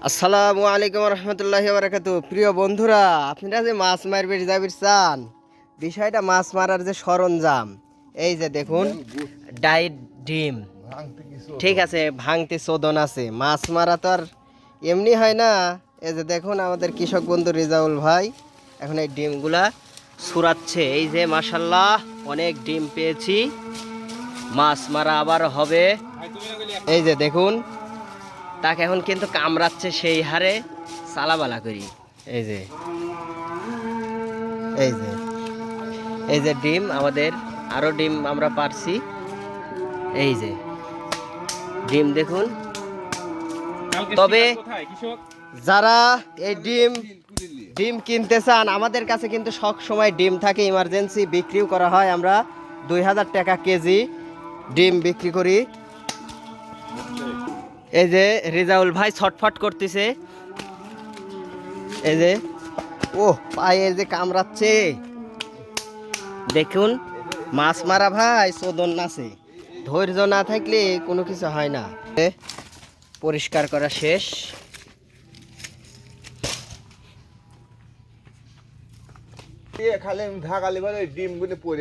আসসালামু আলাইকুম রহমতুল্লাহি বারাকাতু। প্রিয় বন্ধুরা, আপনারা যে মাছ মারবে যাবির চান, বিষয়টা মাছ মারার যে সরঞ্জাম, এই যে দেখুন ডাইট ডিম, ঠিক আছে, ভাঙতে চোদন আছে। মাছ মারা তো আর এমনি হয় না। এই যে দেখুন আমাদের কৃষক বন্ধু রেজাউল ভাই এখন এই ডিমগুলা ছুরাচ্ছে। এই যে মাশাল্লাহ অনেক ডিম পেয়েছি, মাছ মারা আবার হবে। এই যে দেখুন তাকে এখন কিন্তু কামড়াচ্ছে সেই হারে সালাবালা করি। এই যে এই যে এই যে ডিম আমাদের, আরো ডিম আমরা পারছি। এই যে ডিম দেখুন। তবে যারা এই ডিম ডিম কিনতে চান, আমাদের কাছে কিন্তু সব সময় ডিম থাকে, ইমার্জেন্সি বিক্রিও করা হয়। আমরা 2000 টাকা কেজি ডিম বিক্রি করি। এই যে রেজাউল ভাই ছটফট করতেছে। এই যে ও পায়ে যে কামড়াচ্ছে দেখুন। মাছ মারা ভাই চোদন আছে, ধৈর্য না থাকলে কোনো কিছু হয় না। পরিষ্কার করা শেষ। খালি ঢাকালি ডিম গুলো পরে